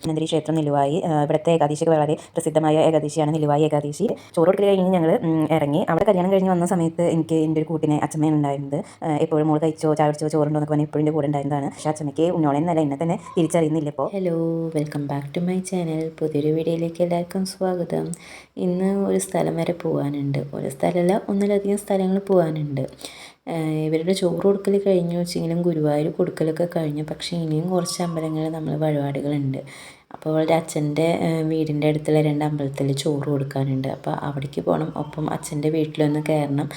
ധന്വന്തരി ക്ഷേത്രം നിലുവായി. ഇവിടുത്തെ ഏകാദശിക്ക് വളരെ പ്രസിദ്ധമായ ഏകാദശിയാണ് നിലുവായി ഏകാദശി. ചോറ് കൊടുക്കൽ കഴിഞ്ഞ് ഞങ്ങൾ ഇറങ്ങി. അവിടെ കല്യാണം കഴിഞ്ഞ് വന്ന സമയത്ത് എനിക്ക് എൻ്റെ ഒരു കൂട്ടിനെ അച്ഛമ്മയാണ് ഉണ്ടായിരുന്നത്. എപ്പോഴും മോൾ കഴിച്ചോ ചായ കുടിച്ചോ ചോറുണ്ടോ എന്നൊക്കെ പറഞ്ഞാൽ എപ്പോഴും എൻ്റെ കൂടെ ഉണ്ടായിരുന്നതാണ്. പക്ഷേ അച്ഛമ്മയ്ക്ക് ഉന്നോളെന്നല്ല എന്നെ തന്നെ തിരിച്ചറിയുന്നില്ല ഇപ്പോൾ. Hello, welcome back to my channel. പുതിയൊരു വീഡിയോയിലേക്ക് എല്ലാവർക്കും സ്വാഗതം. ഇന്ന് ഒരു സ്ഥലം വരെ പോകാനുണ്ട്. ഒരു സ്ഥലമല്ല, ഒന്നിലധികം സ്ഥലങ്ങൾ പോകാനുണ്ട്. ഇവരുടെ ചോറ് കൊടുക്കൽ കഴിഞ്ഞു വെച്ചെങ്കിലും ഗുരുവായൂർ കൊടുക്കലൊക്കെ കഴിഞ്ഞു. പക്ഷേ ഇനിയും കുറച്ച് അമ്പലങ്ങളിൽ നമ്മൾ വഴിപാടുകളുണ്ട്. അപ്പോൾ അവളുടെ അച്ഛൻ്റെ വീടിൻ്റെ അടുത്തുള്ള 2 അമ്പലത്തിൽ ചോറ് കൊടുക്കാനുണ്ട്. അപ്പോൾ അവിടേക്ക് പോകണം. ഒപ്പം അച്ഛൻ്റെ വീട്ടിലൊന്ന് കയറണം.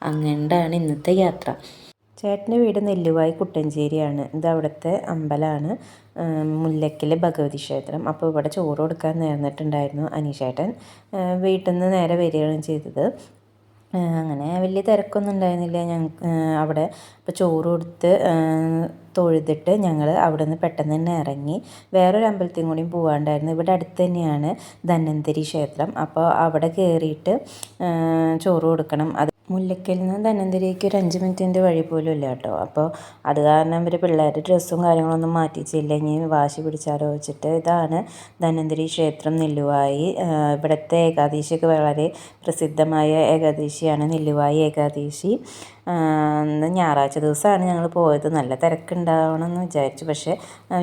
അങ്ങനെയാണ് ഇന്നത്തെ യാത്ര. ചേട്ടൻ്റെ വീട് നെല്ലുവായി കുട്ടഞ്ചേരിയാണ്. ഇത് അവിടുത്തെ അമ്പലമാണ്, മുല്ലയ്ക്കൽ ഭഗവതി ക്ഷേത്രം. അപ്പോൾ ഇവിടെ ചോറ് കൊടുക്കാൻ നേർന്നിട്ടുണ്ടായിരുന്നു അനീഷേട്ടൻ. വീട്ടിൽ നിന്ന് നേരെ വരികയാണ് ചെയ്തത്. അങ്ങനെ വലിയ തിരക്കൊന്നും ഉണ്ടായിരുന്നില്ല. അവിടെ ഇപ്പോൾ ചോറ് കൊടുത്ത് തൊഴുതിട്ട് ഞങ്ങൾ അവിടെ നിന്ന് പെട്ടെന്ന് തന്നെ ഇറങ്ങി. വേറൊരു അമ്പലത്തിൽ കൂടിയും പോകാണ്ടായിരുന്നു. ഇവിടെ അടുത്ത് തന്നെയാണ് ധന്വന്തരി ക്ഷേത്രം. അപ്പോൾ അവിടെ കയറിയിട്ട് ചോറ് കൊടുക്കണം. അത് മുല്ലയ്ക്കലിൽ നിന്ന് ധന്വന്തരിക്ക് ഒരു 5 മിനിറ്റിൻ്റെ വഴി പോലും ഇല്ല കേട്ടോ. അപ്പോൾ അത് കാരണം ഇവർ പിള്ളേരുടെ ഡ്രസ്സും കാര്യങ്ങളൊന്നും മാറ്റിച്ചില്ല. ഇനി വാശി പിടിച്ചാലോ വെച്ചിട്ട്. ഇതാണ് ധന്വന്തരി ക്ഷേത്രം നെല്ലുവായി. ഇവിടുത്തെ ഏകാദശിയൊക്കെ വളരെ പ്രസിദ്ധമായ ഏകാദശിയാണ് നെല്ലുവായി ഏകാദശി. ഞായറാഴ്ച ദിവസമാണ് ഞങ്ങൾ പോയത്. നല്ല തിരക്കുണ്ടാവണമെന്ന് വിചാരിച്ചു, പക്ഷേ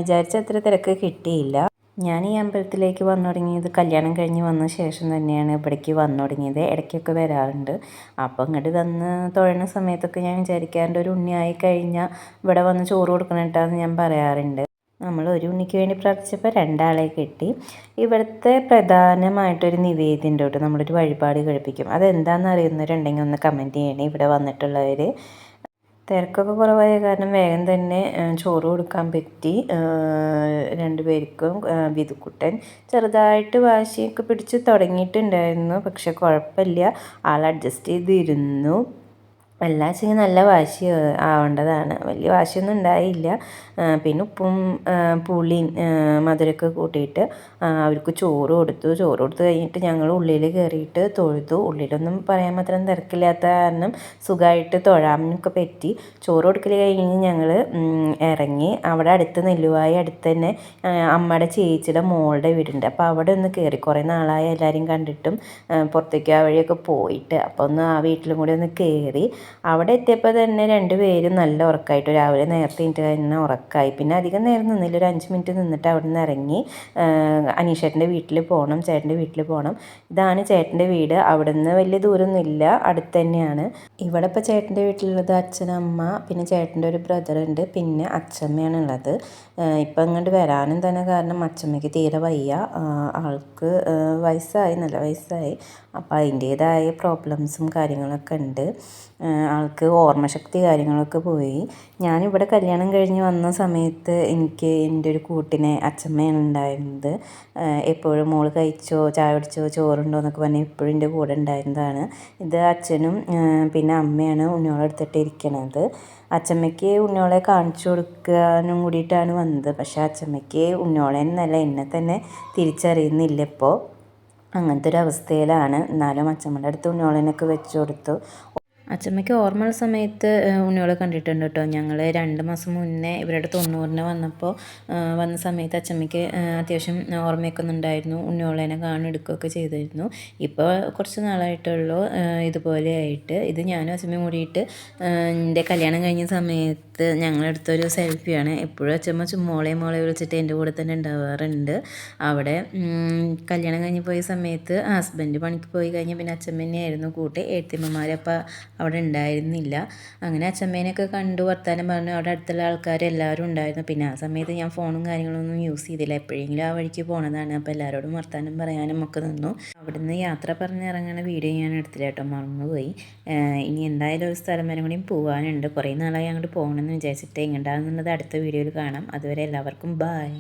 വിചാരിച്ച അത്ര തിരക്ക് കിട്ടിയില്ല. ഞാൻ ഈ അമ്പലത്തിലേക്ക് വന്നു തുടങ്ങിയത് കല്യാണം കഴിഞ്ഞ് വന്ന ശേഷം തന്നെയാണ്. ഇവിടേക്ക് വന്നു തുടങ്ങിയത്. ഇടയ്ക്കൊക്കെ വരാറുണ്ട്. അപ്പോൾ ഇങ്ങോട്ട് വന്ന് തൊഴുന്ന സമയത്തൊക്കെ ഞാൻ വിചാരിക്കാറുണ്ട്, ഒരു ഉണ്ണിയായി കഴിഞ്ഞാൽ ഇവിടെ വന്ന് ചോറ് കൊടുക്കണേട്ടാന്ന് ഞാൻ പറയാറുണ്ട്. നമ്മൾ ഒരു ഉണ്ണിക്ക് വേണ്ടി പ്രാർത്ഥിച്ചപ്പോൾ 2 ആളെ കിട്ടി. ഇവിടുത്തെ പ്രധാനമായിട്ടൊരു നിവേദ്യം ഉണ്ട് കേട്ടോ. നമ്മളൊരു വഴിപാട് കഴിപ്പിക്കും. അതെന്താണെന്ന് അറിയുന്നവരുണ്ടെങ്കിൽ ഒന്ന് കമൻറ്റ് ചെയ്യണേ. ഇവിടെ വന്നിട്ടുള്ളവർ. തിരക്കൊക്കെ കുറവായ കാരണം വേഗം തന്നെ ചോറ് കൊടുക്കാൻ പറ്റി 2 പേർക്കും. വിധുക്കുട്ടൻ ചെറുതായിട്ട് വാശിയൊക്കെ പിടിച്ച് തുടങ്ങിയിട്ടുണ്ടായിരുന്നു. പക്ഷെ കുഴപ്പമില്ല, ആൾ അഡ്ജസ്റ്റ് ചെയ്തിരുന്നു. എല്ലാം വെച്ചെങ്കിൽ നല്ല വാശി ആവേണ്ടതാണ്. വലിയ വാശിയൊന്നും ഉണ്ടായില്ല. പിന്നെ ഉപ്പും പുളിയും മധുരമൊക്കെ കൂട്ടിയിട്ട് അവർക്ക് ചോറ് കൊടുത്ത് കഴിഞ്ഞിട്ട് ഞങ്ങൾ ഉള്ളിൽ കയറിയിട്ട് തൊഴുതു. ഉള്ളിലൊന്നും പറയാൻ മാത്രം തിരക്കില്ലാത്ത കാരണം സുഖമായിട്ട് തൊഴാനൊക്കെ പറ്റി. ചോറ് കൊടുക്കൽ കഴിഞ്ഞ് ഞങ്ങൾ ഇറങ്ങി. അവിടെ അടുത്ത് നെല്ലുവായി അടുത്ത് തന്നെ അമ്മയുടെ ചേച്ചിയുടെ മോളുടെ വീടുണ്ട്. അപ്പോൾ അവിടെ ഒന്ന് കയറി. കുറേ നാളായി എല്ലാവരെയും കണ്ടിട്ടും പുറത്തേക്ക് ആ വഴിയൊക്കെ പോയിട്ട്. അപ്പോൾ ഒന്ന് ആ വീട്ടിലും കൂടി ഒന്ന് കയറി. അവിടെ എത്തിയപ്പോൾ തന്നെ 2 പേരും നല്ല ഉറക്കമായിട്ട് രാവിലെ നേരത്തെ എനിക്ക് തന്നെ ഉറക്കമായി. പിന്നെ അധികം നേരം നിന്നില്ല, ഒരു 5 മിനിറ്റ് നിന്നിട്ട് അവിടെ നിന്ന് ഇറങ്ങി. അനീഷേട്ടൻ്റെ വീട്ടിൽ പോകണം, ചേട്ടൻ്റെ വീട്ടിൽ പോകണം. ഇതാണ് ചേട്ടൻ്റെ വീട്. അവിടെ നിന്ന് വലിയ ദൂരമൊന്നുമില്ല, അടുത്ത് തന്നെയാണ്. ഇവിടെ ഇപ്പോൾ ചേട്ടൻ്റെ വീട്ടിലുള്ളത് അച്ഛനമ്മ, പിന്നെ ചേട്ടൻ്റെ ഒരു ബ്രദറുണ്ട്, പിന്നെ അച്ഛമ്മയാണ് ഉള്ളത്. ഇപ്പം ഇങ്ങോട്ട് വരാനും തന്നെ കാരണം അച്ഛമ്മയ്ക്ക് തീരെ വയ്യ. ആൾക്ക് വയസ്സായി, നല്ല വയസ്സായി. അപ്പോൾ അതിൻ്റേതായ പ്രോബ്ലംസും കാര്യങ്ങളൊക്കെ ഉണ്ട്. ആൾക്ക് ഓർമ്മശക്തി കാര്യങ്ങളൊക്കെ പോയി. ഞാനിവിടെ കല്യാണം കഴിഞ്ഞ് വന്ന സമയത്ത് എനിക്ക് എൻ്റെ ഒരു കൂട്ടിനെ അച്ഛമ്മയാണ് ഉണ്ടായിരുന്നത്. എപ്പോഴും മോൾ കഴിച്ചോ ചായ കുടിച്ചോ ചോറുണ്ടോ എന്നൊക്കെ പറഞ്ഞാൽ എപ്പോഴും എൻ്റെ കൂടെ ഉണ്ടായിരുന്നതാണ്. ഇത് അച്ഛനും പിന്നെ അമ്മയാണ് ഉണ്ണിയോളെ എടുത്തിട്ട് ഇരിക്കണത്. അച്ഛമ്മയ്ക്ക് ഉണ്ണിയോളെ കാണിച്ചു കൊടുക്കാനും കൂടിയിട്ടാണ് വന്നത്. പക്ഷേ അച്ഛമ്മയ്ക്ക് ഉണ്ണിയോളെ എന്നല്ല എന്നെ തന്നെ തിരിച്ചറിയുന്നില്ല ഇപ്പോൾ. അങ്ങനത്തെ ഒരു അവസ്ഥയിലാണ്. എന്നാലും അച്ഛമ്മയുടെ അടുത്ത് ഉണ്ണിയോളനൊക്കെ വെച്ച് കൊടുത്തു. അച്ഛമ്മയ്ക്ക് ഓർമ്മയുള്ള സമയത്ത് ഉണ്ണിയോളെ കണ്ടിട്ടുണ്ട് കേട്ടോ. ഞങ്ങൾ 2 മാസം മുന്നേ ഇവരുടെ 90-ന് വന്ന സമയത്ത് അച്ഛമ്മയ്ക്ക് അത്യാവശ്യം ഓർമ്മയൊക്കെ ഉണ്ടായിരുന്നു. ഉണ്ണിയോളേനെ എടുക്കുകയൊക്കെ ചെയ്തിരുന്നു. ഇപ്പോൾ കുറച്ച് നാളായിട്ടുള്ളൂ ഇതുപോലെ ആയിട്ട്. ഇത് ഞാനും അച്ഛമ്മയും കൂടിയിട്ട് എൻ്റെ കല്യാണം കഴിഞ്ഞ സമയത്ത് ഞങ്ങളെടുത്തൊരു സെൽഫിയാണ്. എപ്പോഴും അച്ഛമ്മ മോളെ വിളിച്ചിട്ട് എൻ്റെ കൂടെ തന്നെ ഉണ്ടാവാറുണ്ട്. അവിടെ കല്യാണം കഴിഞ്ഞ് പോയ സമയത്ത് ഹസ്ബൻഡ് പണിക്ക് പോയി കഴിഞ്ഞ് പിന്നെ അച്ഛമ്മ തന്നെയായിരുന്നു കൂട്ട്. എഴുത്തിയമ്മമാരപ്പോൾ അവിടെ ഉണ്ടായിരുന്നില്ല. അങ്ങനെ അച്ഛമ്മേനെയൊക്കെ കണ്ടു വർത്താനം പറഞ്ഞു. അവിടെ അടുത്തുള്ള ആൾക്കാർ എല്ലാവരും ഉണ്ടായിരുന്നു. പിന്നെ ആ സമയത്ത് ഞാൻ ഫോണും കാര്യങ്ങളൊന്നും യൂസ് ചെയ്തില്ല. എപ്പോഴെങ്കിലും ആ വഴിക്ക് പോണതാണ്. അപ്പോൾ എല്ലാവരോടും വർത്താനം പറയാനും ഒക്കെ നിന്നു. അവിടുന്ന് യാത്ര പറഞ്ഞിറങ്ങുന്ന വീഡിയോ ഞാൻ എടുത്തില്ല കേട്ടോ, മറന്നുപോയി. ഇനി എന്തായാലും ഒരു സ്ഥലം വരെ കൂടിയും പോകാനുണ്ട്. കുറേ നാളായി അങ്ങോട്ട് പോകണമെന്ന് വിചാരിച്ചിട്ട്. എങ്ങോട്ടാണെന്നുള്ളത് അടുത്ത വീഡിയോയിൽ കാണാം. അതുവരെ എല്ലാവർക്കും ബായ്.